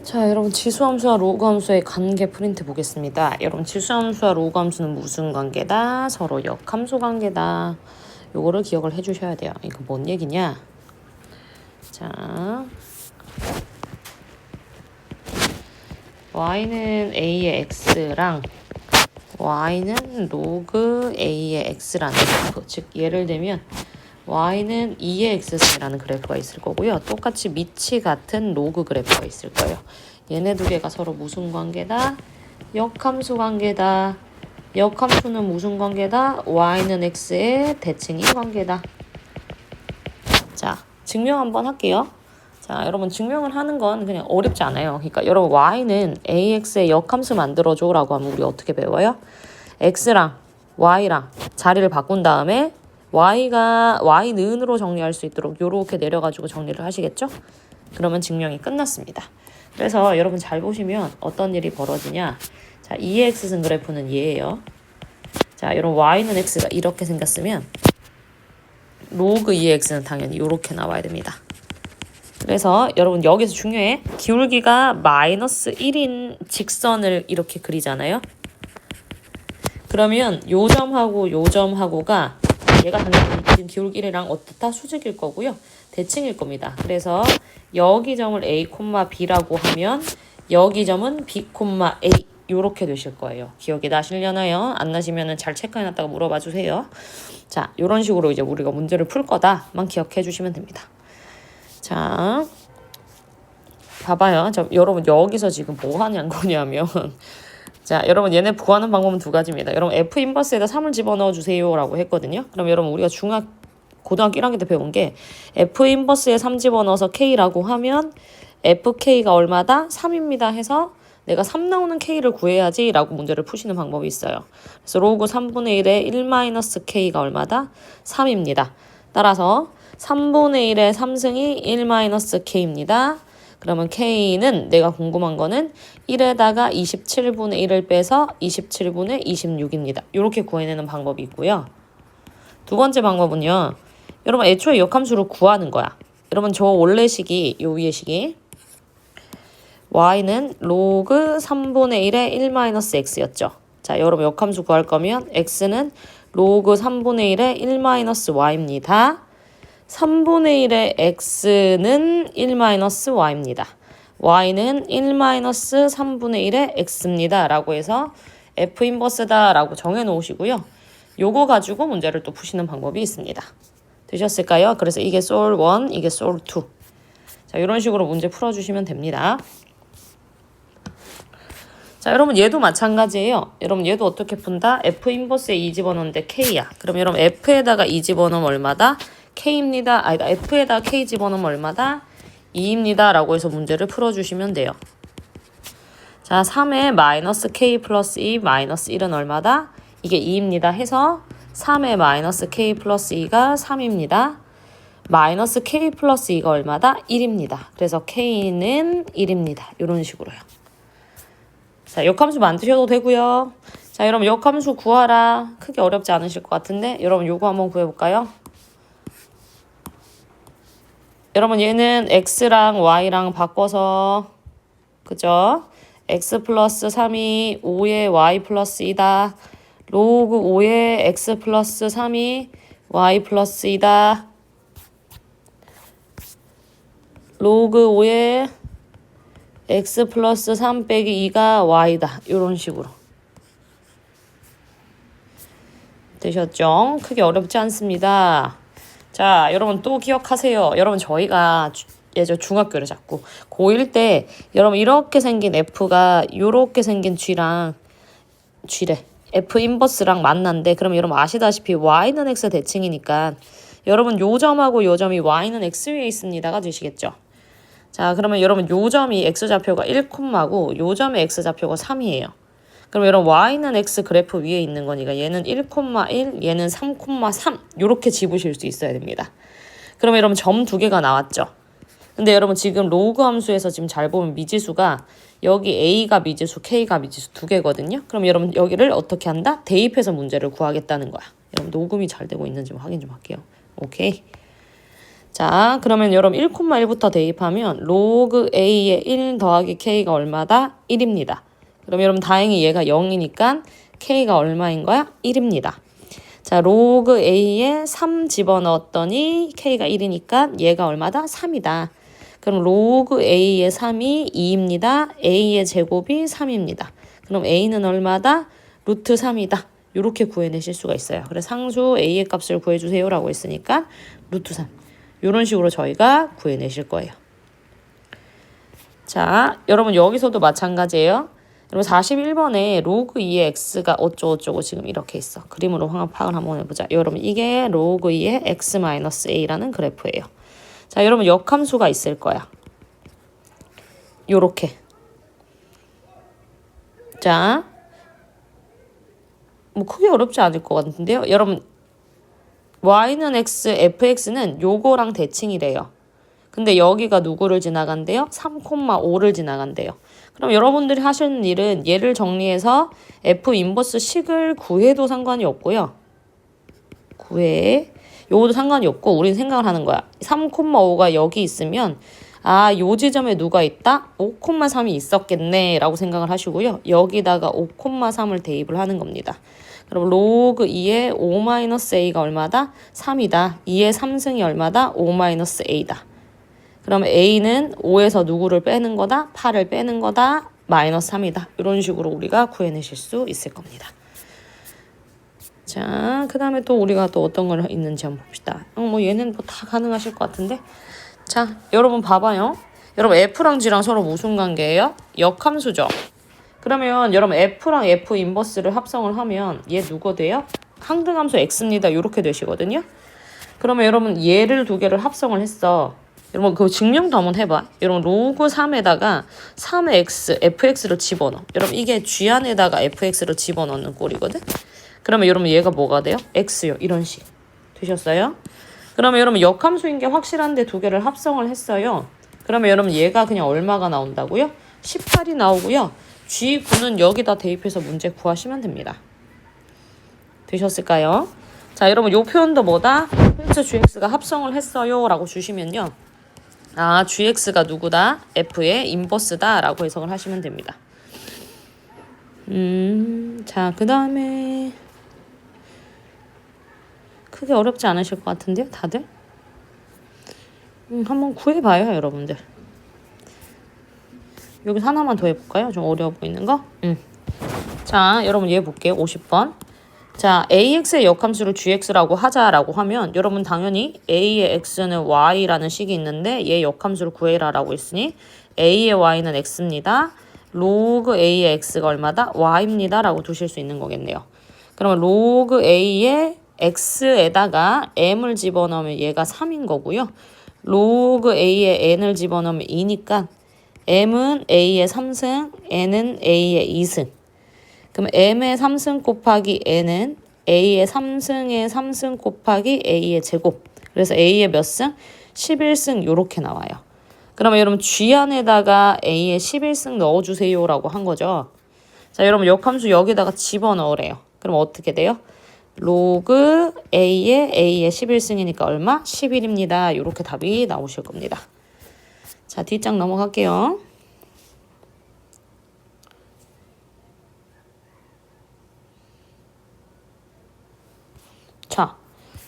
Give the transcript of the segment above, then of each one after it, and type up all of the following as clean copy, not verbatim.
자, 여러분 지수함수와 로그함수의 관계 프린트 보겠습니다. 여러분 지수함수와 로그함수는 무슨 관계다? 서로 역함수 관계다. 요거를 기억을 해주셔야 돼요. 이거 뭔 얘기냐? 자, y는 a의 x랑 y는 로그 a의 x라는 그래프. 즉 예를 들면 y는 2의 x승이라는 그래프가 있을 거고요. 똑같이 밑이 같은 로그 그래프가 있을 거예요. 얘네 두 개가 서로 무슨 관계다? 역함수 관계다. 역함수는 무슨 관계다? y는 x의 대칭인 관계다. 자, 증명 한번 할게요. 자, 여러분 증명을 하는 건 그냥 어렵지 않아요. 그러니까 여러분 y는 ax의 역함수 만들어줘 라고 하면 우리 어떻게 배워요? x랑 y랑 자리를 바꾼 다음에 y가 y는으로 정리할 수 있도록 요렇게 내려가지고 정리를 하시겠죠? 그러면 증명이 끝났습니다. 그래서 여러분 잘 보시면 어떤 일이 벌어지냐? 자, 2의 x승 그래프는 얘예요. 자, 여러분 y는 x가 이렇게 생겼으면 로그 2의 x는 당연히 이렇게 나와야 됩니다. 그래서 여러분 여기서 중요해. 기울기가 마이너스 1인 직선을 이렇게 그리잖아요. 그러면 요 점하고 요 점하고가 얘가 당연히 지금 기울기랑 어떻다? 수직일 거고요. 대칭일 겁니다. 그래서 여기 점을 A, B라고 하면 여기 점은 B, A 요렇게 되실 거예요. 기억이 나시려나요? 안 나시면 잘 체크해놨다가 물어봐 주세요. 자, 요런 식으로 이제 우리가 문제를 풀 거다만 기억해 주시면 됩니다. 자, 봐봐요. 여러분 여기서 지금 뭐 하냐는 거냐면 자, 여러분 얘네 구하는 방법은 두 가지입니다. 여러분 F 인버스에다 3을 집어넣어 주세요 라고 했거든요. 그럼 여러분 우리가 고등학교 1학년 때 배운 게 F 인버스에 3 집어넣어서 K라고 하면 FK가 얼마다? 3입니다 해서 내가 3 나오는 K를 구해야지 라고 문제를 푸시는 방법이 있어요. 그래서 로그 3분의 1에 1-K가 얼마다? 3입니다. 따라서 3분의 1의 3승이 1-K입니다. 그러면 K는 내가 궁금한 거는 1에다가 27분의 1을 빼서 27분의 26입니다. 이렇게 구해내는 방법이 있고요. 두 번째 방법은요. 여러분 애초에 역함수를 구하는 거야. 여러분 저 원래 식이 요 위에 식이 y는 로그 3분의 1의 1-x였죠. 자, 여러분 역함수 구할 거면 x는 로그 3분의 1의 1-y입니다. 3분의 1의 x는 1-y입니다. y는 1-3분의 1의 x입니다. 라고 해서 f 인버스다 라고 정해 놓으시고요. 요거 가지고 문제를 또 푸시는 방법이 있습니다. 되셨을까요? 그래서 이게 솔 1, 이게 솔 2. 자, 이런 식으로 문제 풀어주시면 됩니다. 자, 여러분 얘도 마찬가지예요. 여러분 얘도 어떻게 푼다? f 인버스에 2 집어넣는데 k야. 그럼 여러분 f에다가 2 집어넣으면 얼마다? K입니다. 아니다. F에다 K 집어넣으면 얼마다? 2입니다. 라고 해서 문제를 풀어주시면 돼요. 자, 3에 마이너스 K 플러스 2 마이너스 1은 얼마다? 이게 2입니다. 해서 3에 마이너스 K 플러스 2가 3입니다. 마이너스 K 플러스 2가 얼마다? 1입니다. 그래서 K는 1입니다. 이런 식으로요. 자, 역함수 만드셔도 되고요. 자, 여러분 역함수 구하라. 크게 어렵지 않으실 것 같은데 여러분 요거 한번 구해볼까요? 여러분 얘는 x랑 y랑 바꿔서 그죠? x 플러스 3이 5의 y 플러스 2다. 로그 5의 x 플러스 3이 y 플러스 2다. 로그 5의 x 플러스 3 빼기 2가 y다. 이런 식으로. 되셨죠? 크게 어렵지 않습니다. 자, 여러분 또 기억하세요. 여러분 저희가 예전 중학교를 잡고 고1 때 여러분 이렇게 생긴 F가 요렇게 생긴 G랑 G래. F 인버스랑 만난데 그럼 여러분 아시다시피 Y는 X 대칭이니까 여러분 요 점하고 요 점이 Y는 X 위에 있습니다가 되시겠죠. 자, 그러면 여러분 요 점이 X좌표가 1콤마고 요 점의 X좌표가 3이에요. 그럼 여러분 y는 x 그래프 위에 있는 거니까 얘는 1,1, 얘는 3,3 이렇게 집으실 수 있어야 됩니다. 그러면 여러분 점 두 개가 나왔죠. 근데 여러분 지금 로그 함수에서 지금 잘 보면 미지수가 여기 a가 미지수, k가 미지수 두 개거든요. 그럼 여러분 여기를 어떻게 한다? 대입해서 문제를 구하겠다는 거야. 여러분 녹음이 잘 되고 있는지 확인 좀 할게요. 오케이. 자, 그러면 여러분 1,1부터 대입하면 로그 A의 1 더하기 K가 얼마다? 1입니다. 그럼 여러분 다행히 얘가 0이니까 K가 얼마인 거야? 1입니다. 자, 로그 A에 3 집어넣었더니 K가 1이니까 얘가 얼마다? 3이다. 그럼 로그 A의 3이 2입니다. A의 제곱이 3입니다. 그럼 A는 얼마다? 루트 3이다. 이렇게 구해내실 수가 있어요. 그래서 상수 A의 값을 구해주세요 라고 했으니까 루트 3. 이런 식으로 저희가 구해내실 거예요. 자, 여러분 여기서도 마찬가지예요. 여러분 41번에 로그 2의 x가 어쩌고저쩌고 지금 이렇게 있어. 그림으로 파악을 한번 해보자. 여러분 이게 로그 2의 x-a라는 그래프예요. 자, 여러분 역함수가 있을 거야. 요렇게. 자, 뭐 크게 어렵지 않을 것 같은데요. 여러분 y는 x, fx는 요거랑 대칭이래요. 근데 여기가 누구를 지나간대요? 3,5를 지나간대요. 그럼 여러분들이 하시는 일은 얘를 정리해서 f 인버스 식을 구해도 상관이 없고요. 구해. 요것도 상관이 없고 우리는 생각을 하는 거야. 3,5가 여기 있으면 아, 요 지점에 누가 있다? 5,3이 있었겠네 라고 생각을 하시고요. 여기다가 5,3을 대입을 하는 겁니다. 그럼 로그 2의 5-a가 얼마다? 3이다. 2의 3승이 얼마다? 5-a다. 그러면 a는 5에서 누구를 빼는 거다? 8을 빼는 거다. 마이너스 3이다. 이런 식으로 우리가 구해내실 수 있을 겁니다. 자, 그 다음에 또 우리가 또 어떤 걸 있는지 한번 봅시다. 뭐 얘는 뭐 다 가능하실 것 같은데. 자, 여러분 봐봐요. 여러분 F랑 G랑 서로 무슨 관계예요? 역함수죠. 그러면 여러분 F랑 F 인버스를 합성을 하면 얘 누가 돼요? 항등함수 X입니다. 이렇게 되시거든요. 그러면 여러분 얘를 두 개를 합성을 했어. 여러분 그거 증명도 한번 해봐. 여러분 로그 3에다가 3의 X, fx를 집어넣어. 여러분 이게 G 안에다가 fx를 집어넣는 꼴이거든. 그러면 여러분 얘가 뭐가 돼요? X요. 이런 식. 되셨어요? 그러면 여러분 역함수인 게 확실한데 두 개를 합성을 했어요. 그러면 여러분 얘가 그냥 얼마가 나온다고요? 18이 나오고요. G9는 여기다 대입해서 문제 구하시면 됩니다. 되셨을까요? 자, 여러분 요 표현도 뭐다? fx, gx가 합성을 했어요 라고 주시면요. 아, gx가 누구다? f의 인버스다 라고 해석을 하시면 됩니다. 자, 그 다음에 크게 어렵지 않으실 것 같은데요, 다들? 한번 구해봐요, 여러분들. 여기서 하나만 더 해볼까요? 좀 어려워 보이는 거? 자, 여러분 얘 볼게요. 50번. 자, AX의 역함수를 GX라고 하자라고 하면 여러분 당연히 A의 X는 Y라는 식이 있는데 얘 역함수를 구해라라고 했으니 A의 Y는 X입니다. 로그 A의 X가 얼마다? Y입니다. 라고 두실 수 있는 거겠네요. 그러면 로그 A의 X에다가 M을 집어넣으면 얘가 3인 거고요. 로그 A의 N을 집어넣으면 2니까 M은 A의 3승, N은 A의 2승. 그럼 M의 3승 곱하기 N은 A의 3승의 3승 곱하기 A의 제곱. 그래서 A의 몇 승? 11승 요렇게 나와요. 그러면 여러분 G 안에다가 A의 11승 넣어주세요 라고 한 거죠. 자, 여러분 역함수 여기다가 집어넣으래요. 그럼 어떻게 돼요? 로그 A의 11승이니까 얼마? 11입니다. 요렇게 답이 나오실 겁니다. 자, 뒷장 넘어갈게요. 자,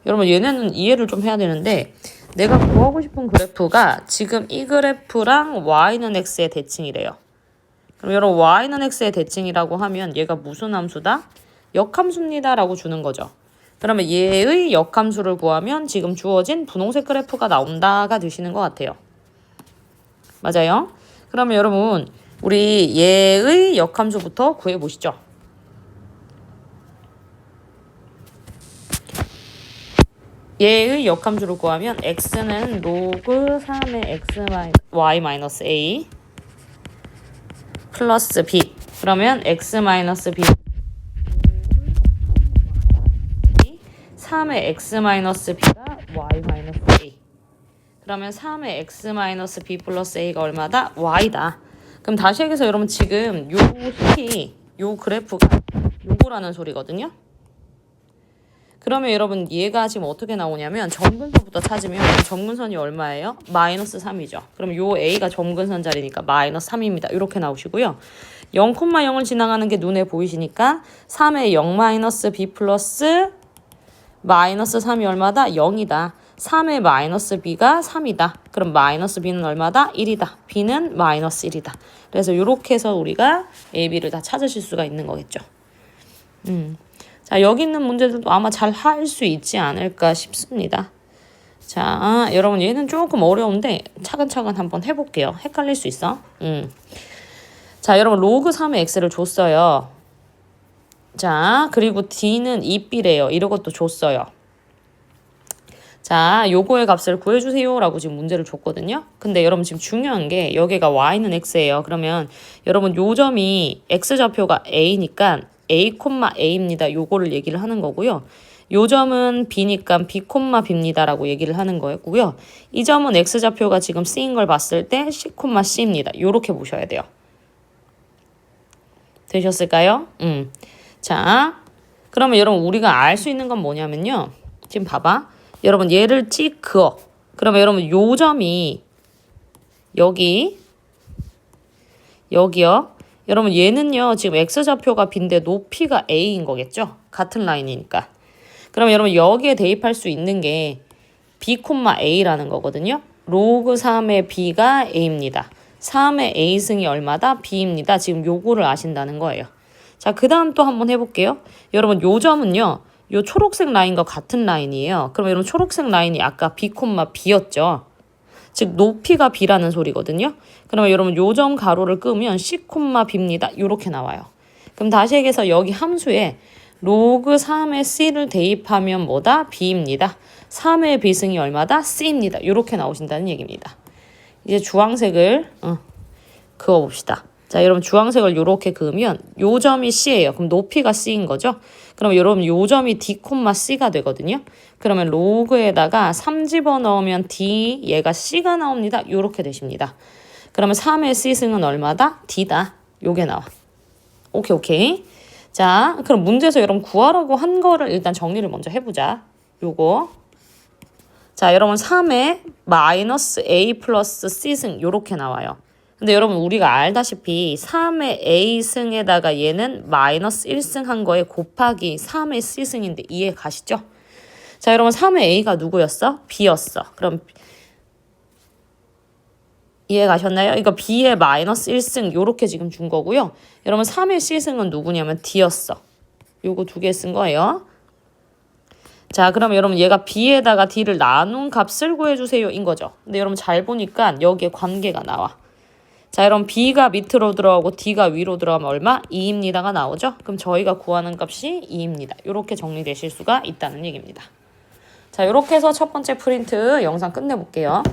여러분 얘네는 이해를 좀 해야 되는데 내가 구하고 싶은 그래프가 지금 이 그래프랑 y는 x의 대칭이래요. 그럼 여러분 y는 x의 대칭이라고 하면 얘가 무슨 함수다? 역함수입니다 라고 주는 거죠. 그러면 얘의 역함수를 구하면 지금 주어진 분홍색 그래프가 나온다가 되시는 것 같아요. 맞아요? 그러면 여러분 우리 얘의 역함수부터 구해보시죠. 얘의 역함수를 구하면 x는 로그 3의 y-a 플러스 b. 그러면 x-b 3의 x-b가 y-a. 그러면 3의 x-b 플러스 a가 얼마다? y다. 그럼 다시 얘기해서 여러분 지금 요 그래프가 요거라는 소리거든요. 그러면 여러분 얘가 지금 어떻게 나오냐면 점근선부터 찾으면 점근선이 얼마예요? 마이너스 3이죠. 그럼 요 A가 점근선 자리니까 마이너스 3입니다. 이렇게 나오시고요. 0,0을 지나가는 게 눈에 보이시니까 3의 0 마이너스 B 플러스 마이너스 3이 얼마다? 0이다. 3의 마이너스 B가 3이다. 그럼 마이너스 B는 얼마다? 1이다. B는 마이너스 1이다. 그래서 이렇게 해서 우리가 A, B를 다 찾으실 수가 있는 거겠죠. 자, 여기 있는 문제들도 아마 잘 할 수 있지 않을까 싶습니다. 자, 여러분 얘는 조금 어려운데 차근차근 한번 해볼게요. 헷갈릴 수 있어. 자, 여러분 로그 3의 x를 줬어요. 자, 그리고 d는 2b래요. 이런 것도 줬어요. 자, 요거의 값을 구해주세요 라고 지금 문제를 줬거든요. 근데 여러분 지금 중요한 게 여기가 y는 x예요. 그러면 여러분 요 점이 x좌표가 a니까 a, a입니다. 요거를 얘기를 하는 거고요. 요 점은 b니까 b, b입니다 라고 얘기를 하는 거였고요. 이 점은 x좌표가 지금 c인 걸 봤을 때 c, c입니다. 요렇게 보셔야 돼요. 되셨을까요? 자, 그러면 여러분 우리가 알 수 있는 건 뭐냐면요. 지금 봐봐. 여러분 얘를 찍 그어. 그러면 여러분 요 점이 여기요. 여러분 얘는요. 지금 x좌표가 b인데 높이가 a인 거겠죠? 같은 라인이니까. 그럼 여러분 여기에 대입할 수 있는 게 b, a라는 거거든요. 로그 3의 b가 a입니다. 3의 a승이 얼마다? b입니다. 지금 요거를 아신다는 거예요. 자, 그 다음 또 한번 해볼게요. 여러분 요 점은요. 요 초록색 라인과 같은 라인이에요. 그럼 여러분 초록색 라인이 아까 b, b였죠. 즉 높이가 b라는 소리거든요. 그러면 여러분 요 점 가로를 끄면 c, b입니다. 요렇게 나와요. 그럼 다시 얘기해서 여기 함수에 로그 3의 c를 대입하면 뭐다? b입니다. 3의 b승이 얼마다? c입니다. 요렇게 나오신다는 얘기입니다. 이제 주황색을 그어봅시다. 자, 여러분 주황색을 요렇게 그으면 요 점이 c예요. 그럼 높이가 c인 거죠. 그럼 여러분 요 점이 d, c가 되거든요. 그러면 로그에다가 3 집어넣으면 d, 얘가 c가 나옵니다. 요렇게 되십니다. 그러면 3의 c승은 얼마다? d다. 요게 나와. 오케이. 자, 그럼 문제에서 여러분 구하라고 한 거를 일단 정리를 먼저 해보자. 요거. 자, 여러분 3의 마이너스 a 플러스 c승 요렇게 나와요. 근데 여러분 우리가 알다시피 3의 a승에다가 얘는 마이너스 1승 한 거에 곱하기 3의 c승인데 이해 가시죠? 자, 여러분 3의 a가 누구였어? b였어. 그럼 이해 가셨나요? 이거 b의 마이너스 1승 요렇게 지금 준 거고요. 여러분 3의 c승은 누구냐면 d였어. 요거 두 개 쓴 거예요. 자, 그러면 여러분 얘가 b에다가 d를 나눈 값을 구해주세요 인 거죠. 근데 여러분 잘 보니까 여기에 관계가 나와. 자, 여러분 b가 밑으로 들어가고 d가 위로 들어가면 얼마? 2입니다가 나오죠. 그럼 저희가 구하는 값이 2입니다. 이렇게 정리되실 수가 있다는 얘기입니다. 자, 이렇게 해서 첫 번째 프린트 영상 끝내볼게요.